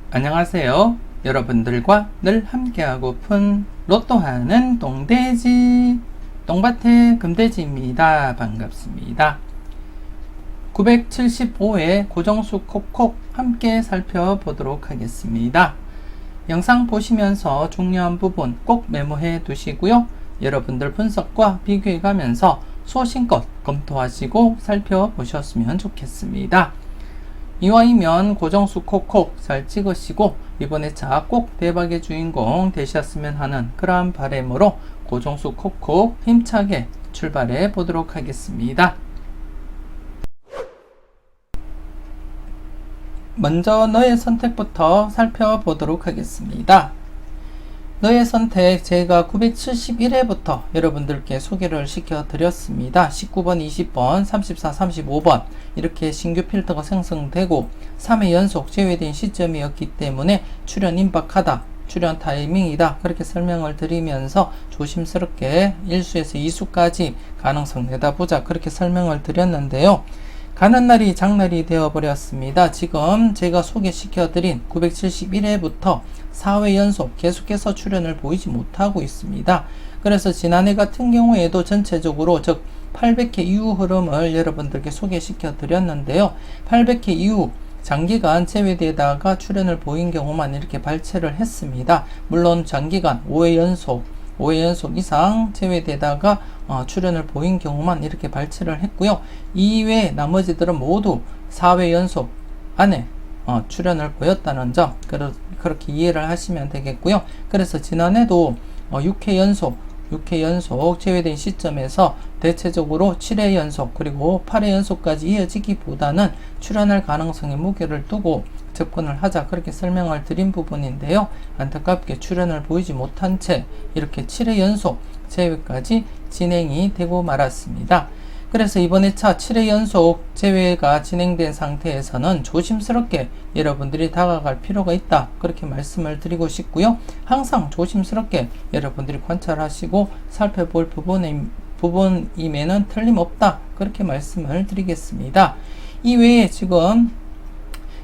안녕하세요. 여러분들과 늘 함께하고픈 로또하는 똥돼지 똥밭의 금돼지입니다. 반갑습니다. 975회 고정수 콕콕 함께 살펴보도록 하겠습니다. 영상 보시면서 중요한 부분 꼭 메모해 두시고요. 여러분들 분석과 비교해 가면서 소신껏 검토하시고 살펴보셨으면 좋겠습니다. 이왕이면 고정수 콕콕 잘 찍으시고 이번에 차 꼭 대박의 주인공 되셨으면 하는 그러한 바람으로 고정수 콕콕 힘차게 출발해 보도록 하겠습니다. 먼저 너의 선택부터 살펴보도록 하겠습니다. 너의 선택 제가 971회부터 여러분들께 소개를 시켜드렸습니다. 19번, 20번, 34, 35번 이렇게 신규 필터가 생성되고 3회 연속 제외된 시점이었기 때문에 출연 임박하다, 출연 타이밍이다 그렇게 설명을 드리면서 조심스럽게 1수에서 2수까지 가능성 내다보자 그렇게 설명을 드렸는데요. 가는 날이 장날이 되어버렸습니다. 지금 제가 소개시켜드린 971회부터 4회 연속 계속해서 출연을 보이지 못하고 있습니다. 그래서 지난해 같은 경우에도 전체적으로 즉 800회 이후 흐름을 여러분들께 소개시켜 드렸는데요. 800회 이후 장기간 제외되다가 출연을 보인 경우만 이렇게 발췌를 했습니다. 물론 장기간 5회 연속 이상 제외되다가 출연을 보인 경우만 이렇게 발췌를 했고요. 이외에 나머지들은 모두 4회 연속 안에 출연을 보였다는 점 그렇게 이해를 하시면 되겠고요. 그래서 지난해도 6회 연속 제외된 시점에서 대체적으로 7회 연속 그리고 8회 연속까지 이어지기보다는 출연할 가능성에 무게를 두고 접근을 하자 그렇게 설명을 드린 부분인데요. 안타깝게 출연을 보이지 못한 채 이렇게 7회 연속 제외까지 진행이 되고 말았습니다. 그래서 이번에 차 7회 연속 제외가 진행된 상태에서는 조심스럽게 여러분들이 다가갈 필요가 있다 그렇게 말씀을 드리고 싶고요. 항상 조심스럽게 여러분들이 관찰하시고 살펴볼 부분임에는 틀림없다 그렇게 말씀을 드리겠습니다. 이외에 지금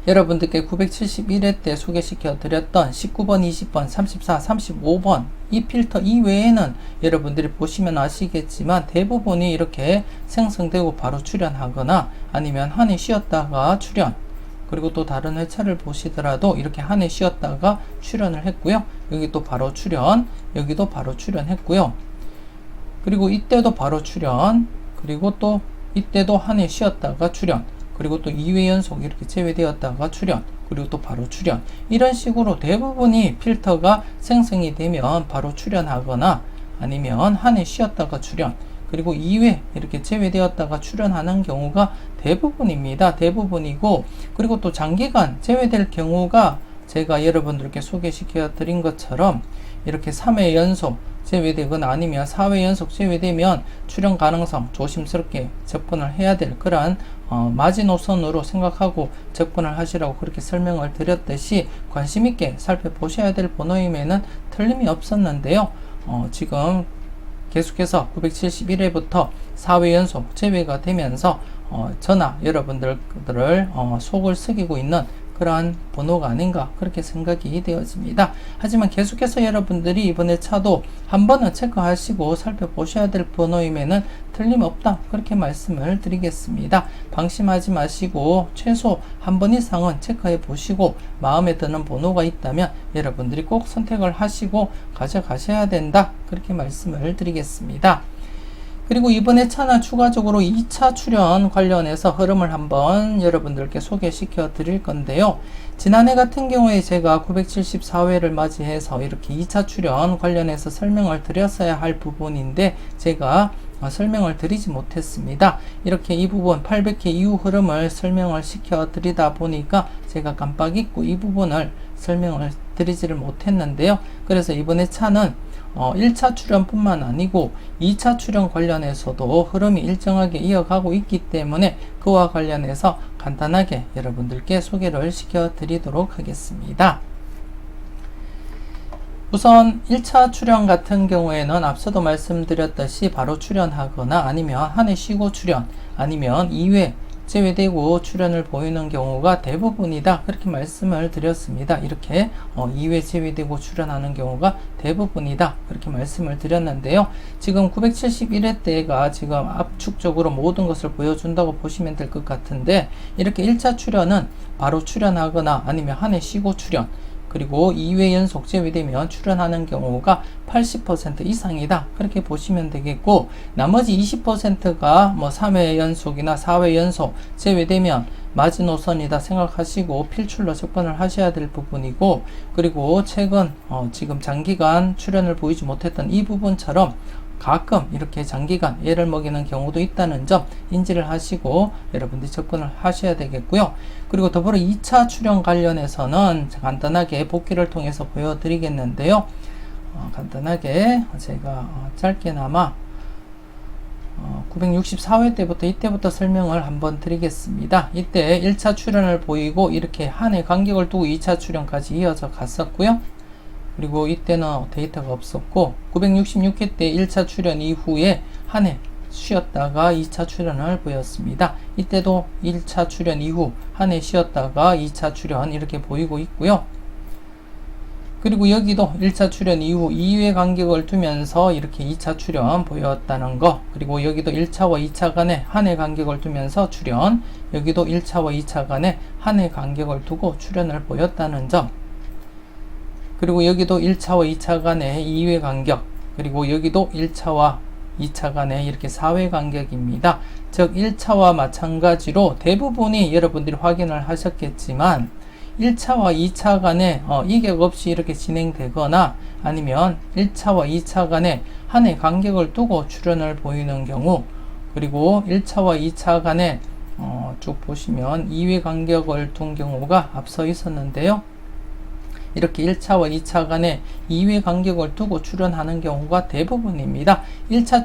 여러분들께 971회 때 소개시켜 드렸던 19번, 20번, 34, 35번 이 필터 이외에는 여러분들이 보시면 아시겠지만 대부분이 이렇게 생성되고 바로 출연하거나 아니면 한 해 쉬었다가 출연 그리고 또 다른 회차를 보시더라도 이렇게 한 해 쉬었다가 출연을 했고요. 여기 또 바로 출연, 여기도 바로 출연했고요. 그리고 이때도 바로 출연, 그리고 또 이때도 한 해 쉬었다가 출연, 그리고 또 2회 연속 이렇게 제외되었다가 출연, 그리고 또 바로 출연 이런 식으로 대부분이 필터가 생성이 되면 바로 출연하거나 아니면 한 해 쉬었다가 출연 그리고 2회 이렇게 제외되었다가 출연하는 경우가 대부분입니다. 대부분이고 그리고 또 장기간 제외될 경우가 제가 여러분들께 소개시켜 드린 것처럼 이렇게 3회 연속 제외되거나 아니면 4회 연속 제외되면 출연 가능성 조심스럽게 접근을 해야 될 그러한 마지노선으로 생각하고 접근을 하시라고 그렇게 설명을 드렸듯이 관심있게 살펴보셔야 될 번호임에는 틀림이 없었는데요. 지금 계속해서 971회부터 4회 연속 제외가 되면서 저나 여러분들을 속을 새기고 있는 그러한 번호가 아닌가 그렇게 생각이 되어집니다. 하지만 계속해서 여러분들이 이번에 차도 한 번은 체크하시고 살펴보셔야 될 번호임에는 틀림없다 그렇게 말씀을 드리겠습니다. 방심하지 마시고 최소 한 번 이상은 체크해 보시고 마음에 드는 번호가 있다면 여러분들이 꼭 선택을 하시고 가져가셔야 된다 그렇게 말씀을 드리겠습니다. 그리고 이번에 차나 추가적으로 2차 출연 관련해서 흐름을 한번 여러분들께 소개시켜 드릴 건데요. 지난해 같은 경우에 제가 974회를 맞이해서 이렇게 2차 출연 관련해서 설명을 드렸어야 할 부분인데 제가 설명을 드리지 못했습니다. 이렇게 이 부분 800회 이후 흐름을 설명을 시켜 드리다 보니까 제가 깜빡 잊고 이 부분을 설명을 드리지를 못했는데요. 그래서 이번에 차는 1차 출연뿐만 아니고 2차 출연 관련해서도 흐름이 일정하게 이어가고 있기 때문에 그와 관련해서 간단하게 여러분들께 소개를 시켜 드리도록 하겠습니다. 우선 1차 출연 같은 경우에는 앞서도 말씀드렸듯이 바로 출연하거나 아니면 한 해 쉬고 출연 아니면 2회 제외되고 출연을 보이는 경우가 대부분이다. 그렇게 말씀을 드렸습니다. 이렇게 2회 제외되고 출연하는 경우가 대부분이다. 그렇게 말씀을 드렸는데요. 지금 971회 때가 지금 압축적으로 모든 것을 보여준다고 보시면 될 것 같은데, 이렇게 1차 출연은 바로 출연하거나 아니면 한 해 쉬고 출연, 그리고 2회 연속 제외되면 출연하는 경우가 80% 이상이다. 그렇게 보시면 되겠고, 나머지 20%가 뭐 3회 연속이나 4회 연속 제외되면 마지노선이다 생각하시고 필출로 접근을 하셔야 될 부분이고, 그리고 최근 지금 장기간 출연을 보이지 못했던 이 부분처럼 가끔 이렇게 장기간 애를 먹이는 경우도 있다는 점 인지를 하시고 여러분들이 접근을 하셔야 되겠고요. 그리고 더불어 2차 출연 관련해서는 간단하게 복기를 통해서 보여드리겠는데요. 간단하게 제가 짧게나마 964회 때부터 이때부터 설명을 한번 드리겠습니다. 이때 1차 출연을 보이고 이렇게 한 해 간격을 두고 2차 출연까지 이어져 갔었고요. 그리고 이때는 데이터가 없었고, 966회 때 1차 출연 이후에 한 해 쉬었다가 2차 출연을 보였습니다. 이때도 1차 출연 이후 한 해 쉬었다가 2차 출연 이렇게 보이고 있고요. 그리고 여기도 1차 출연 이후 2회 간격을 두면서 이렇게 2차 출연 보였다는 거, 그리고 여기도 1차와 2차 간에 한 해 간격을 두면서 출연, 여기도 1차와 2차 간에 한 해 간격을 두고 출연을 보였다는 점, 그리고 여기도 1차와 2차 간에 2회 간격, 그리고 여기도 1차와 2차 간에 이렇게 4회 간격입니다. 즉 1차와 마찬가지로 대부분이 여러분들이 확인을 하셨겠지만 1차와 2차 간에 이격 없이 이렇게 진행되거나 아니면 1차와 2차 간에 한 해 간격을 두고 출연을 보이는 경우, 그리고 1차와 2차 간에 쭉 보시면 2회 간격을 둔 경우가 앞서 있었는데요. 이렇게 1차와 2차 간에 2회 간격을 두고 출연하는 경우가 대부분입니다. 1차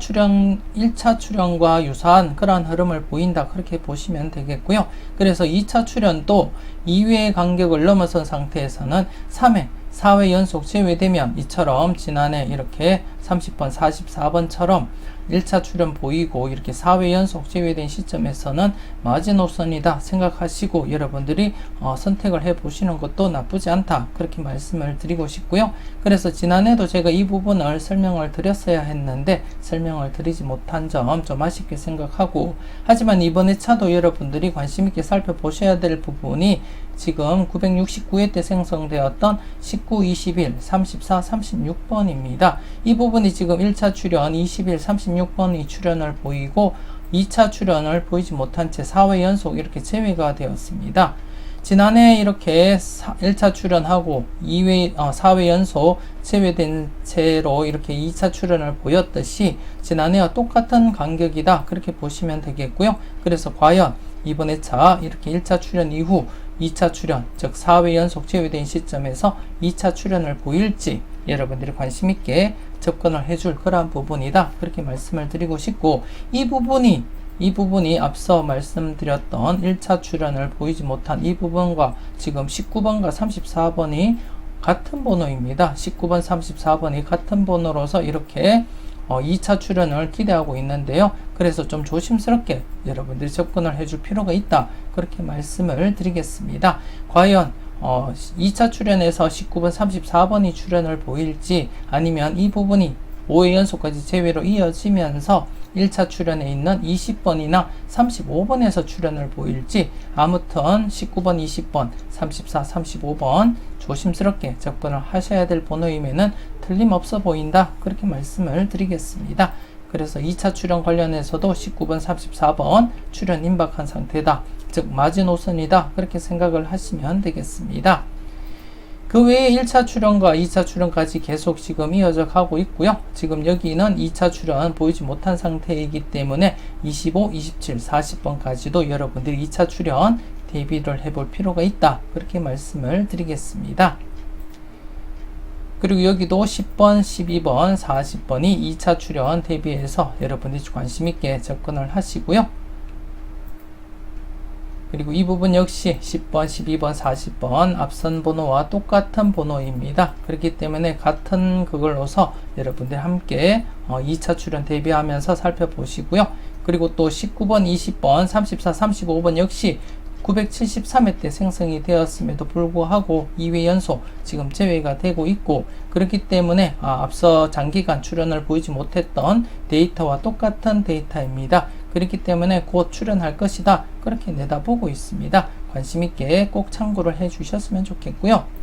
출연과 유사한 그러한 흐름을 보인다. 그렇게 보시면 되겠고요. 그래서 2차 출연도 2회 간격을 넘어선 상태에서는 3회, 4회 연속 제외되면 이처럼 지난해 이렇게 30번, 44번처럼 1차 출연 보이고 이렇게 4회 연속 제외된 시점에서는 마지노선이다 생각하시고 여러분들이 선택을 해 보시는 것도 나쁘지 않다. 그렇게 말씀을 드리고 싶고요. 그래서 지난해도 제가 이 부분을 설명을 드렸어야 했는데 설명을 드리지 못한 점 좀 아쉽게 생각하고, 하지만 이번 회차도 여러분들이 관심 있게 살펴보셔야 될 부분이 지금 969회 때 생성되었던 19, 21, 34, 36번입니다. 이 부분이 지금 1차 출연 21, 36번이 출연을 보이고 2차 출연을 보이지 못한 채 4회 연속 이렇게 제외가 되었습니다. 지난해 이렇게 1차 출연하고 4회 연속 제외된 채로 이렇게 2차 출연을 보였듯이 지난해와 똑같은 간격이다. 그렇게 보시면 되겠고요. 그래서 과연 이번 회차 이렇게 1차 출연 이후 2차 출연, 즉 4회 연속 제외된 시점에서 2차 출연을 보일지 여러분들이 관심 있게 접근을 해줄 그러한 부분이다. 그렇게 말씀을 드리고 싶고, 이 부분이 앞서 말씀드렸던 1차 출연을 보이지 못한 이 부분과 지금 19번과 34번이 같은 번호입니다. 19번, 34번이 같은 번호로서 이렇게 2차 출연을 기대하고 있는데요. 그래서 좀 조심스럽게 여러분들이 접근을 해줄 필요가 있다. 그렇게 말씀을 드리겠습니다. 과연 2차 출연에서 19번, 34번이 출연을 보일지, 아니면 이 부분이 5회 연속까지 제외로 이어지면서 1차 출연에 있는 20번이나 35번에서 출연을 보일지, 아무튼 19번, 20번, 34, 35번 조심스럽게 접근을 하셔야 될 번호임에는 틀림없어 보인다. 그렇게 말씀을 드리겠습니다. 그래서 2차 출연 관련해서도 19번, 34번 출연 임박한 상태다. 즉 마지노선이다. 그렇게 생각을 하시면 되겠습니다. 그 외에 1차 출연과 2차 출연까지 계속 지금 이어져 가고 있고요. 지금 여기는 2차 출연 보이지 못한 상태이기 때문에 25, 27, 40번까지도 여러분들이 2차 출연 대비를 해볼 필요가 있다. 그렇게 말씀을 드리겠습니다. 그리고 여기도 10번, 12번, 40번이 2차 출연 대비해서 여러분들이 관심 있게 접근을 하시고요. 그리고 이 부분 역시 10번, 12번, 40번 앞선 번호와 똑같은 번호입니다. 그렇기 때문에 같은 그걸로서 여러분들 함께 2차 출연 대비하면서 살펴보시고요. 그리고 또 19번, 20번, 34, 35번 역시 973회 때 생성이 되었음에도 불구하고 2회 연속 지금 제외가 되고 있고, 그렇기 때문에 앞서 장기간 출현을 보이지 못했던 데이터와 똑같은 데이터입니다. 그렇기 때문에 곧 출현할 것이다, 그렇게 내다보고 있습니다. 관심 있게 꼭 참고를 해 주셨으면 좋겠고요.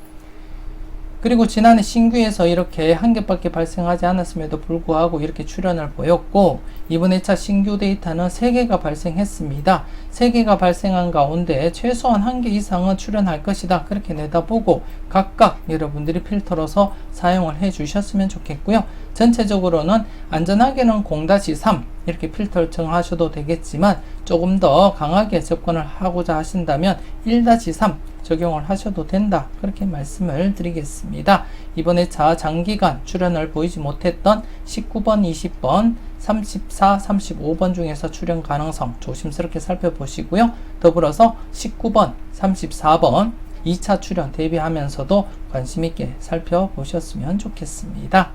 그리고 지난해 신규에서 이렇게 한 개밖에 발생하지 않았음에도 불구하고 이렇게 출현을 보였고, 이번 2차 신규 데이터는 3개가 발생했습니다. 3개가 발생한 가운데 최소한 1개 이상은 출현할 것이다, 그렇게 내다보고 각각 여러분들이 필터로서 사용을 해 주셨으면 좋겠고요. 전체적으로는 안전하게는 0-3 이렇게 필터를 정하셔도 되겠지만, 조금 더 강하게 접근을 하고자 하신다면 1-3 적용을 하셔도 된다, 그렇게 말씀을 드리겠습니다. 이번 2차 장기간 출현을 보이지 못했던 19번, 20번, 34, 35번 중에서 출현 가능성 조심스럽게 살펴보시고요. 더불어서 19번, 34번 2차 출현 대비하면서도 관심 있게 살펴보셨으면 좋겠습니다.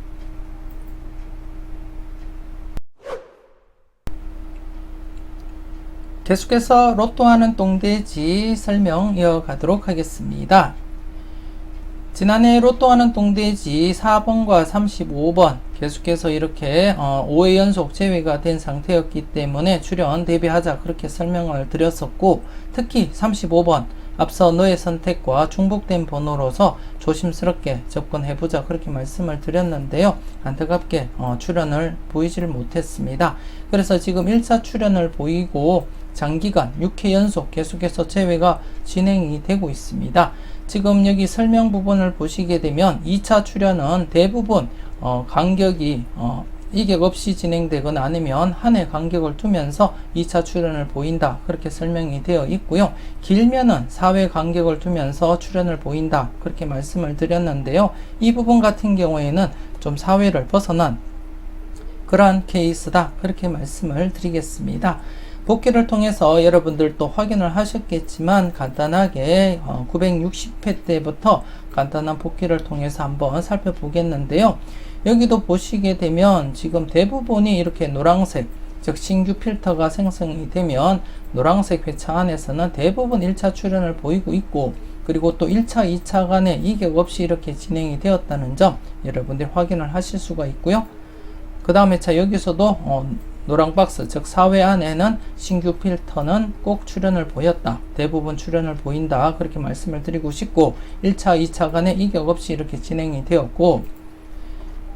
계속해서 로또하는 똥돼지 설명 이어가도록 하겠습니다. 지난해 로또하는 똥돼지 4번과 35번 계속해서 이렇게 5회 연속 제외가 된 상태였기 때문에 출현 대비하자, 그렇게 설명을 드렸었고, 특히 35번 앞서 너의 선택과 중복된 번호로서 조심스럽게 접근해보자, 그렇게 말씀을 드렸는데요. 안타깝게 출현을 보이지를 못했습니다. 그래서 지금 1차 출현을 보이고 장기간 6회 연속 계속해서 제외가 진행이 되고 있습니다. 지금 여기 설명 부분을 보시게 되면 2차 출현은 대부분 간격이 이격 없이 진행되거나 아니면 한 해 간격을 두면서 2차 출현을 보인다, 그렇게 설명이 되어 있고요. 길면은 4회 간격을 두면서 출현을 보인다, 그렇게 말씀을 드렸는데요. 이 부분 같은 경우에는 좀 4회를 벗어난 그러한 케이스다, 그렇게 말씀을 드리겠습니다. 복귀를 통해서 여러분들도 확인을 하셨겠지만 간단하게 960회 때부터 간단한 복귀를 통해서 한번 살펴보겠는데요. 여기도 보시게 되면 지금 대부분이 이렇게 노란색, 즉 신규 필터가 생성이 되면 노란색 회차 안에서는 대부분 1차 출현을 보이고 있고, 그리고 또 1차, 2차 간에 이격 없이 이렇게 진행이 되었다는 점 여러분들 확인을 하실 수가 있고요. 그 다음 회차 여기서도 노랑 박스, 즉 4회 안에는 신규 필터는 꼭 출현을 보였다, 대부분 출현을 보인다, 그렇게 말씀을 드리고 싶고, 1차, 2차 간에 이격 없이 이렇게 진행이 되었고,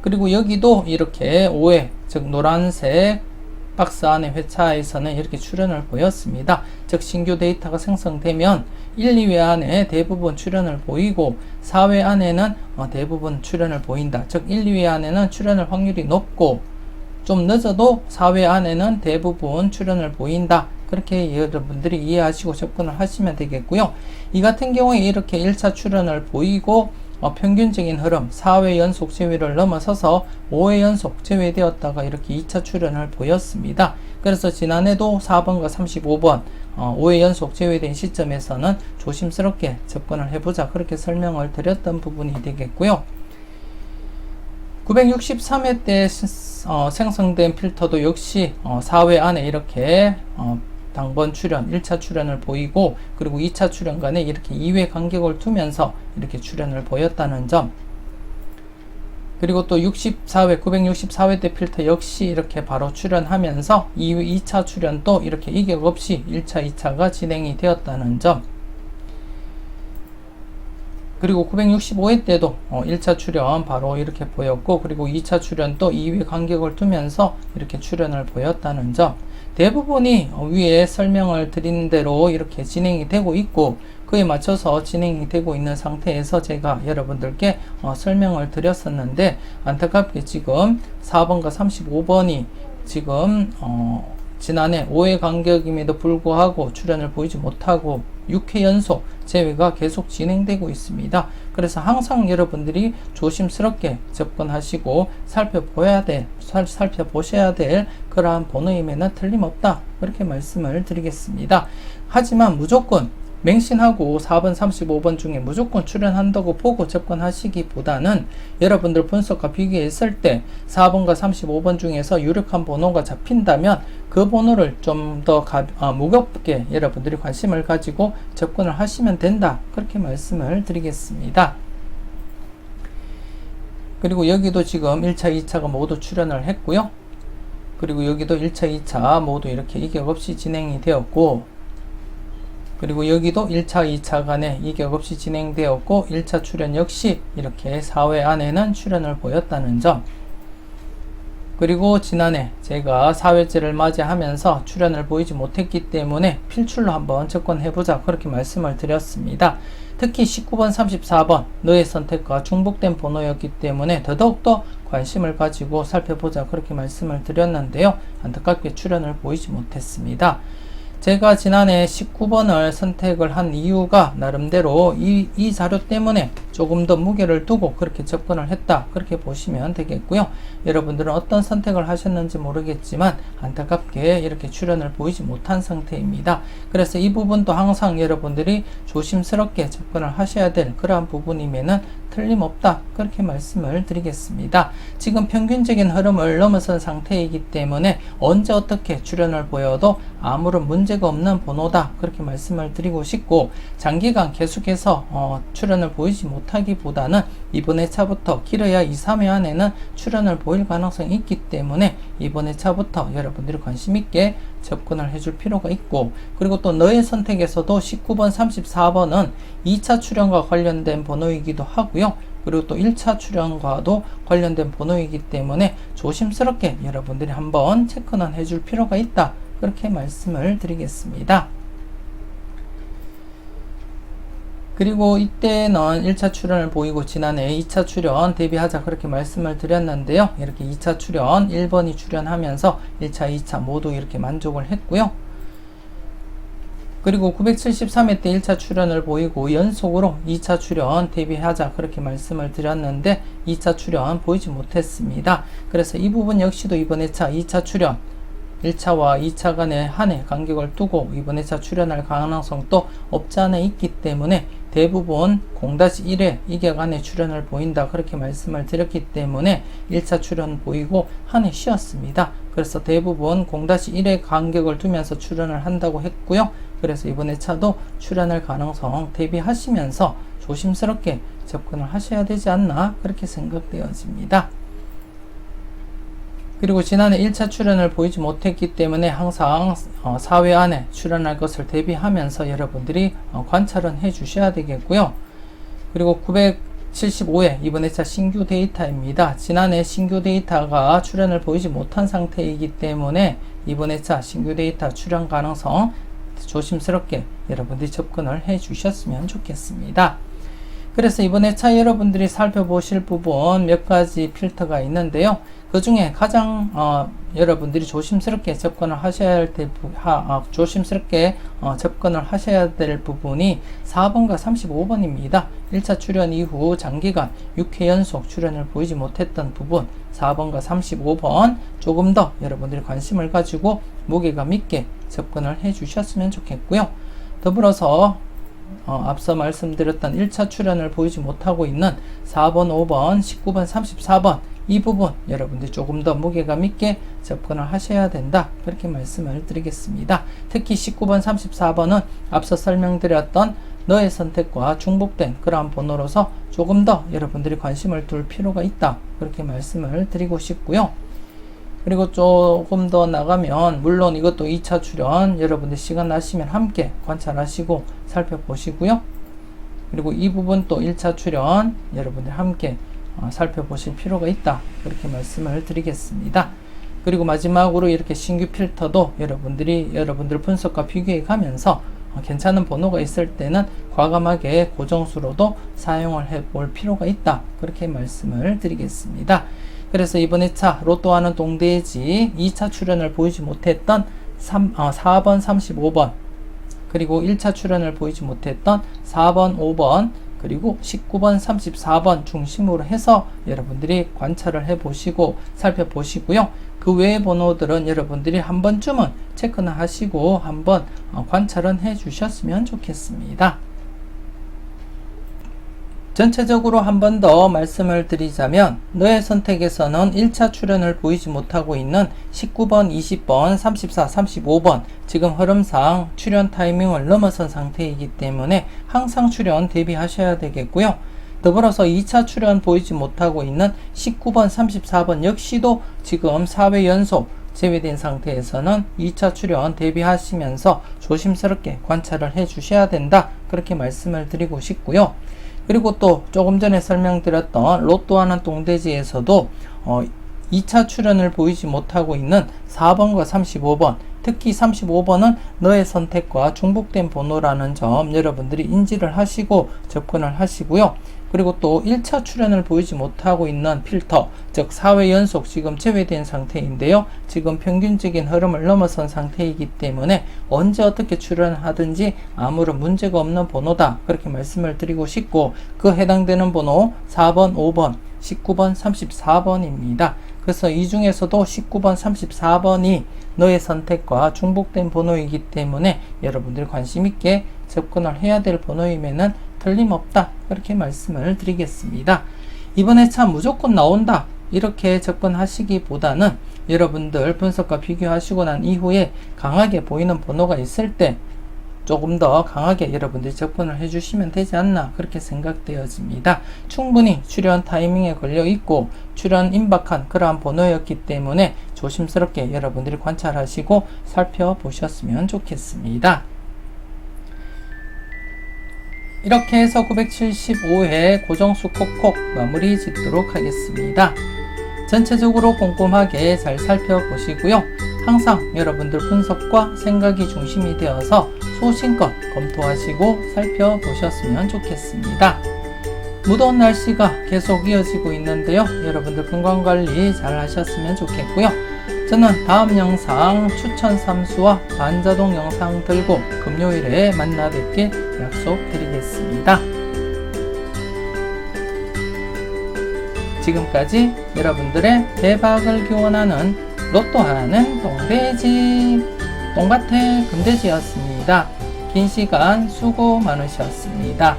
그리고 여기도 이렇게 5회, 즉 노란색 박스 안에 회차에서는 이렇게 출현을 보였습니다. 즉 신규 데이터가 생성되면 1, 2회 안에 대부분 출현을 보이고 4회 안에는 대부분 출현을 보인다. 즉 1, 2회 안에는 출현할 확률이 높고 좀 늦어도 4회 안에는 대부분 출현을 보인다, 그렇게 여러분들이 이해하시고 접근을 하시면 되겠고요. 이 같은 경우에 이렇게 1차 출현을 보이고 평균적인 흐름 4회 연속 제외를 넘어서서 5회 연속 제외되었다가 이렇게 2차 출현을 보였습니다. 그래서 지난해도 4번과 35번 5회 연속 제외된 시점에서는 조심스럽게 접근을 해보자, 그렇게 설명을 드렸던 부분이 되겠고요. 963회 때 생성된 필터도 역시 4회 안에 이렇게 당번 출현, 1차 출현을 보이고, 그리고 2차 출현 간에 이렇게 2회 간격을 두면서 이렇게 출현을 보였다는 점, 그리고 또 64회, 964회 때 필터 역시 이렇게 바로 출현하면서 2차 출현도 이렇게 이격 없이 1차, 2차가 진행이 되었다는 점, 그리고 965회 때도 1차 출현 바로 이렇게 보였고, 그리고 2차 출현도 2회 간격을 두면서 이렇게 출현을 보였다는 점, 대부분이 위에 설명을 드린 대로 이렇게 진행이 되고 있고, 그에 맞춰서 진행이 되고 있는 상태에서 제가 여러분들께 설명을 드렸었는데, 안타깝게 지금 4번과 35번이 지금 지난해 5회 간격임에도 불구하고 출현을 보이지 못하고 6회 연속 제외가 계속 진행되고 있습니다. 그래서 항상 여러분들이 조심스럽게 접근하시고 살펴보셔야 될 그러한 번호임에는 틀림없다, 그렇게 말씀을 드리겠습니다. 하지만 무조건 맹신하고 4번 35번 중에 무조건 출연한다고 보고 접근하시기보다는 여러분들 분석과 비교했을 때 4번과 35번 중에서 유력한 번호가 잡힌다면 그 번호를 좀 더 무겁게 여러분들이 관심을 가지고 접근을 하시면 된다, 그렇게 말씀을 드리겠습니다. 그리고 여기도 지금 1차 2차가 모두 출연을 했고요. 그리고 여기도 1차 2차 모두 이렇게 이격 없이 진행이 되었고, 그리고 여기도 1차 2차 간에 이격 없이 진행되었고 1차 출연 역시 이렇게 4회 안에는 출연을 보였다는 점, 그리고 지난해 제가 4회째를 맞이하면서 출연을 보이지 못했기 때문에 필출로 한번 접근해보자, 그렇게 말씀을 드렸습니다. 특히 19번 34번 너의 선택과 중복된 번호였기 때문에 더더욱더 관심을 가지고 살펴보자, 그렇게 말씀을 드렸는데요. 안타깝게 출연을 보이지 못했습니다. 제가 지난해 19번을 선택을 한 이유가 나름대로 이 자료 때문에 조금 더 무게를 두고 그렇게 접근을 했다, 그렇게 보시면 되겠고요. 여러분들은 어떤 선택을 하셨는지 모르겠지만 안타깝게 이렇게 출연을 보이지 못한 상태입니다. 그래서 이 부분도 항상 여러분들이 조심스럽게 접근을 하셔야 될 그러한 부분임에는 틀림없다, 그렇게 말씀을 드리겠습니다. 지금 평균적인 흐름을 넘어선 상태이기 때문에 언제 어떻게 출연을 보여도 아무런 문제가 없는 번호다, 그렇게 말씀을 드리고 싶고, 장기간 계속해서 출연을 보이지 못하기보다는 이번 회차부터 길어야 2, 3회 안에는 출연을 보일 가능성이 있기 때문에 이번 회차부터 여러분들이 관심 있게 접근을 해줄 필요가 있고, 그리고 또 너의 선택에서도 19번 34번은 2차 출연과 관련된 번호이기도 하고요. 그리고 또 1차 출연과도 관련된 번호이기 때문에 조심스럽게 여러분들이 한번 체크는 해줄 필요가 있다, 그렇게 말씀을 드리겠습니다. 그리고 이때는 1차 출연을 보이고 지난해 2차 출연 대비하자, 그렇게 말씀을 드렸는데요. 이렇게 2차 출연 1번이 출연하면서 1차 2차 모두 이렇게 만족을 했고요. 그리고 973회 때 1차 출연을 보이고 연속으로 2차 출연 대비하자, 그렇게 말씀을 드렸는데 2차 출연 보이지 못했습니다. 그래서 이 부분 역시도 이번 회차 2차 출연 1차와 2차 간의 한 해 간격을 두고 이번 회차 출연할 가능성도 없지 않아 있기 때문에 대부분 0-1회 이격 안에 출연을 보인다, 그렇게 말씀을 드렸기 때문에 1차 출연 보이고 한 해 쉬었습니다. 그래서 대부분 0-1회 간격을 두면서 출연을 한다고 했고요. 그래서 이번 회차도 출연할 가능성 대비하시면서 조심스럽게 접근을 하셔야 되지 않나, 그렇게 생각되어집니다. 그리고 지난해 1차 출연을 보이지 못했기 때문에 항상 4회 안에 출연할 것을 대비하면서 여러분들이 관찰은 해 주셔야 되겠고요. 그리고 975회 이번 회차 신규 데이터입니다. 지난해 신규 데이터가 출연을 보이지 못한 상태이기 때문에 이번 회차 신규 데이터 출연 가능성 조심스럽게 여러분들이 접근을 해 주셨으면 좋겠습니다. 그래서 이번 회차 여러분들이 살펴보실 부분 몇 가지 필터가 있는데요. 그 중에 가장 여러분들이 조심스럽게 접근을 하셔야 할 될 부분이 4번과 35번입니다. 1차 출연 이후 장기간 6회 연속 출연을 보이지 못했던 부분 4번과 35번 조금 더 여러분들이 관심을 가지고 무게감 있게 접근을 해 주셨으면 좋겠고요. 더불어서 앞서 말씀드렸던 1차 출연을 보이지 못하고 있는 4번, 5번, 19번, 34번 이 부분 여러분들이 조금 더 무게감 있게 접근을 하셔야 된다, 그렇게 말씀을 드리겠습니다. 특히 19번, 34번은 앞서 설명드렸던 너의 선택과 중복된 그러한 번호로서 조금 더 여러분들이 관심을 둘 필요가 있다, 그렇게 말씀을 드리고 싶고요. 그리고 조금 더 나가면 물론 이것도 2차 출연 여러분들 시간 나시면 함께 관찰하시고 살펴보시고요. 그리고 이 부분 또 1차 출연 여러분들 함께 살펴보실 필요가 있다, 그렇게 말씀을 드리겠습니다. 그리고 마지막으로 이렇게 신규 필터도 여러분들 분석과 비교해 가면서 괜찮은 번호가 있을 때는 과감하게 고정수로도 사용을 해 볼 필요가 있다, 그렇게 말씀을 드리겠습니다. 그래서 이번 회차 로또와는 동대지 2차 출연을 보이지 못했던 4번, 35번 그리고 1차 출연을 보이지 못했던 4번, 5번 그리고 19번, 34번 중심으로 해서 여러분들이 관찰을 해보시고 살펴보시고요. 그 외의 번호들은 여러분들이 한 번쯤은 체크나 하시고 한번 관찰은 해 주셨으면 좋겠습니다. 전체적으로 한 번 더 말씀을 드리자면 너의 선택에서는 1차 출현을 보이지 못하고 있는 19번, 20번, 34, 35번 지금 흐름상 출현 타이밍을 넘어선 상태이기 때문에 항상 출현 대비하셔야 되겠고요. 더불어서 2차 출현 보이지 못하고 있는 19번, 34번 역시도 지금 4회 연속 제외된 상태에서는 2차 출현 대비하시면서 조심스럽게 관찰을 해 주셔야 된다. 그렇게 말씀을 드리고 싶고요. 그리고 또 조금 전에 설명드렸던 로또하는 똥돼지에서도 2차 출현을 보이지 못하고 있는 4번과 35번, 특히 35번은 너의 선택과 중복된 번호라는 점 여러분들이 인지를 하시고 접근을 하시고요. 그리고 또 1차 출현을 보이지 못하고 있는 필터, 즉 4회 연속 지금 제외된 상태인데요. 지금 평균적인 흐름을 넘어선 상태이기 때문에 언제 어떻게 출현하든지 아무런 문제가 없는 번호다. 그렇게 말씀을 드리고 싶고, 그 해당되는 번호 4번, 5번, 19번, 34번입니다. 그래서 이 중에서도 19번, 34번이 너의 선택과 중복된 번호이기 때문에 여러분들이 관심 있게 접근을 해야 될 번호임에는 틀림없다. 그렇게 말씀을 드리겠습니다. 이번에 참 무조건 나온다. 이렇게 접근하시기보다는 여러분들 분석과 비교하시고 난 이후에 강하게 보이는 번호가 있을 때 조금 더 강하게 여러분들이 접근을 해주시면 되지 않나 그렇게 생각되어집니다. 충분히 출현 타이밍에 걸려 있고 출현 임박한 그러한 번호였기 때문에 조심스럽게 여러분들이 관찰하시고 살펴보셨으면 좋겠습니다. 이렇게 해서 975회 고정수 콕콕 마무리 짓도록 하겠습니다. 전체적으로 꼼꼼하게 잘 살펴보시고요. 항상 여러분들 분석과 생각이 중심이 되어서 소신껏 검토하시고 살펴보셨으면 좋겠습니다. 무더운 날씨가 계속 이어지고 있는데요. 여러분들 건강관리 잘 하셨으면 좋겠고요. 저는 다음 영상 추천 삼수와 반자동 영상 들고 금요일에 만나 뵙길 약속드리겠습니다. 지금까지 여러분들의 대박을 기원하는 로또하는 똥돼지 똥밭의 금돼지였습니다. 긴 시간 수고 많으셨습니다.